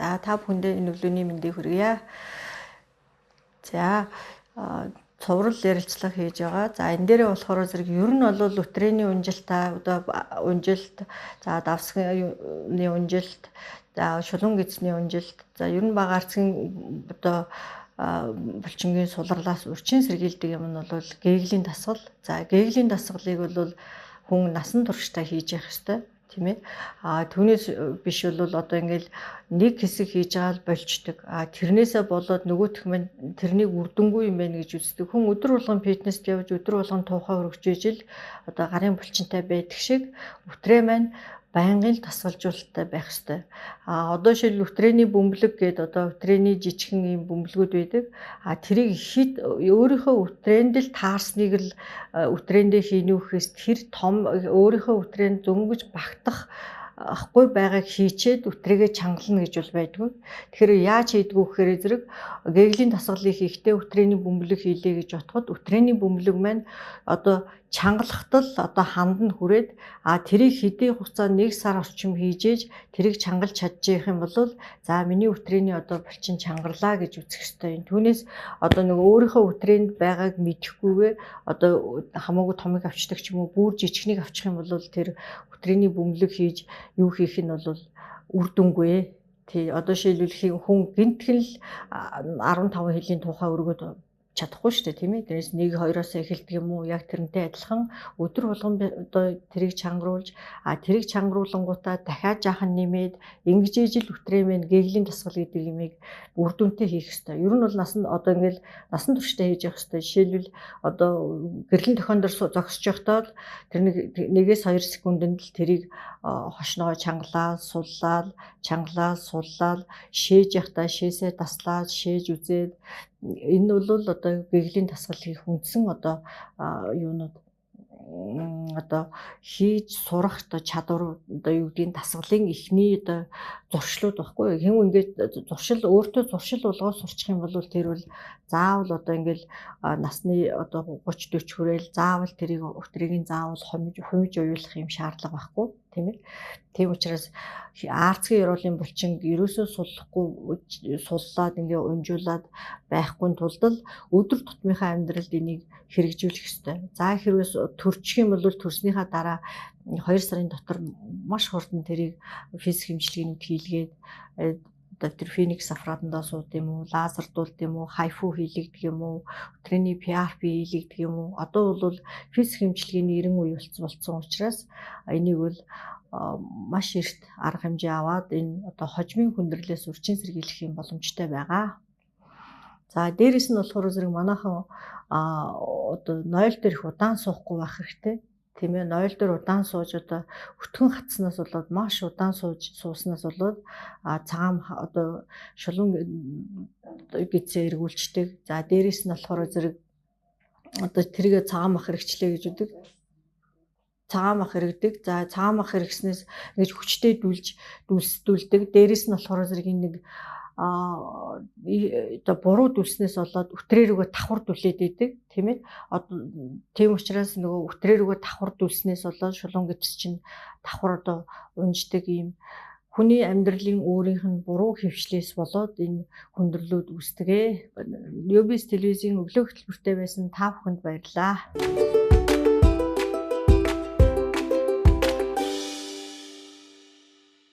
За та бүхэндээ энэ өглөөний мэндийг хүргье. За цуврал ярилцлага хийж байгаа. За энэ дээрээ болохоор зэрэг ер нь бол өтрээний унжилтаа одоо унжилт, за давсгын унжилт, за шулуун гидсний унжилт, за ер нь бага арцгийн одоо булчингийн сулралаас урчин сэргийлдэг юм нь бол гээглийн дасгал. За гээглийн дасгалыг бол хүн насан туршдаа хийж явах ёстой. Тийм ээ. Түүнээс биш бол одоо ингээл нэг хэсэг хийж байгаа л болчдөг. Тэрнээсээ болоод нөгөөх нь тэрнийг үрдэнгүй юм байна гэж үздэг. Хүн өдөр болгон фитнест явж өдөр болгон туухай өргөж ижил одоо гарын булчинтай байдаг шиг өтрээ маань байнгын тасгалжуулалттай байх ёстой. Одоо шил өтрээний бөмбөлөг гэдэг одоо өтрээний жижигхэн ийм бөмбөлгүүд байдаг. Тэрийг хэд өөрийнхөө өтрээнд л таарсныг л өтрээндээ хийнэ үхэс тэр том өөрийнхөө өтрээнд дөнгөж багтах ахгүй байгааг хийчээд өтрээгээ чангална гэж бол байдгүй. Тэгэхээр яаж хийдгүү гэхээр зэрэг гээглийн тасгалыг хийхдээ өтрээний бөмбөлөг хийлээ гэж бодоход өтрээний бөмбөлөг маань одоо чангалахтал одоо ханд нь хүрээд тэрийг хэдий хугацаанд 1 сар орчим хийжээж тэрийг чангалж чадчих юм бол за миний өтрээний одоо булчин чангарлаа гэж үзэх ёстой юм. Түүнээс одоо нэг өөрийнхөө өтрээнд байгааг мэдэхгүйгээ одоо хамаагүй томыг авчдаг ч юм уу бүр жижигнийг авчих юм бол тэр өтрээний бөмбөлөг хийж юу хийх нь бол үр дүнгүй. Тий одоо шийдвэрлэх хүн гинтгэл 15 жилийн тухай өргөд чадахгүй шүү дээ, тийм ээ. Тэрээс 1-2-оос эхэлдэг юм уу? Яг тэрнтэй адилхан өдөр болгон одоо тэрийг чангаруулж, тэрийг чангаруулангуудаа дахиад жаахан нэмээд ингэж ижил өтрээ мэн гээглийн тасгал гэдэг юмыг үр дүнтэй хийх ёстой. Ер нь бол одоо ингээл насан туршдаа хийж явах ёстой. Жишээлбэл одоо гэрлэн тохион дээр зогсож явахдаа л тэр 1-2 секундэд л тэрийг хошноо чангалаад, суллаад, шээж явахдаа шээсээ таслаад, шээж үзээд энэ бол одоо гээглийн тасгал хийх үндсэн одоо юунууд одоо хийж сурах одоо чадвар одоо юу гэдгийг дасгалын эхний одоо зуршлууд баггүй юу. Хэм ингээд зуршил өөртөө зуршил болгоод сурчих юм бол тэр бол заавал одоо ингээл насны одоо 30 40 хүрээл заавал тэрийг өтрийг заавал хомж уйлах юм шаардлага байхгүй тийм ээ. Тийм учраас арцгийн ёроолын булчинг ерөөсөө суллаад ингээ унжуулад байхгүй тулд л өдөр тутмынхаа амьдралд энийг хэрэгжүүлэх ёстой. За хэрвээ төрчих юм бол төрснийхаа дараа 2 сарын дотор маш хурдан тэрийг физик хэмжлэгийг хийлгээд тэр Феникс аппаратандаа сууд юм уу, лазердуулт юм уу, хайфу хийлэгдэх юм уу, өтрээний PRP хийлэгдэх юм уу. Одоо бол физик хэмжлэгийн 90 үе болсон учраас энийг бол маш эрт арга хэмжээ аваад энэ одоо хожмын хүндрэлээс урьдчилан сэргийлэх юм боломжтой байгаа. За дээрэс нь болохоор зэрэг манайхан одоо нойл дээр их удаан суухгүй байх хэрэгтэй. Тийм ээ, нойл дээр удаан сууж одоо өтгөн хатснаас болоод маш удаан сууснаас болоод цагаан одоо шулуун гидсээ эргүүлждэг. За дээрэс нь болохоор зэрэг одоо тэргээ цагаан мах хэрэгчлээ гэж үдэг. Цагаан мах хэрэгдэг. За цагаан мах хэрэгснээс ингэж хүчтэй дүүлдэг. Дээрэс нь болохоор зэрэг нэг одоо буруу дүлснээс болоод өтрээ рүүгээ давхар дүлээд идэг тийм ээ. Тийм учраас нөгөө өтрээ рүүгээ давхар дүлснээс болоод шулуун гидс чинь давхар одоо унждаг юм хүний амьдралын өөрийнх нь буруу хөвшлээс болоод энэ хүндрэлүүд үүсдэг. UBS телевизийн өглөө хөтөлбөртэй байсан та бүхэнд баярлалаа.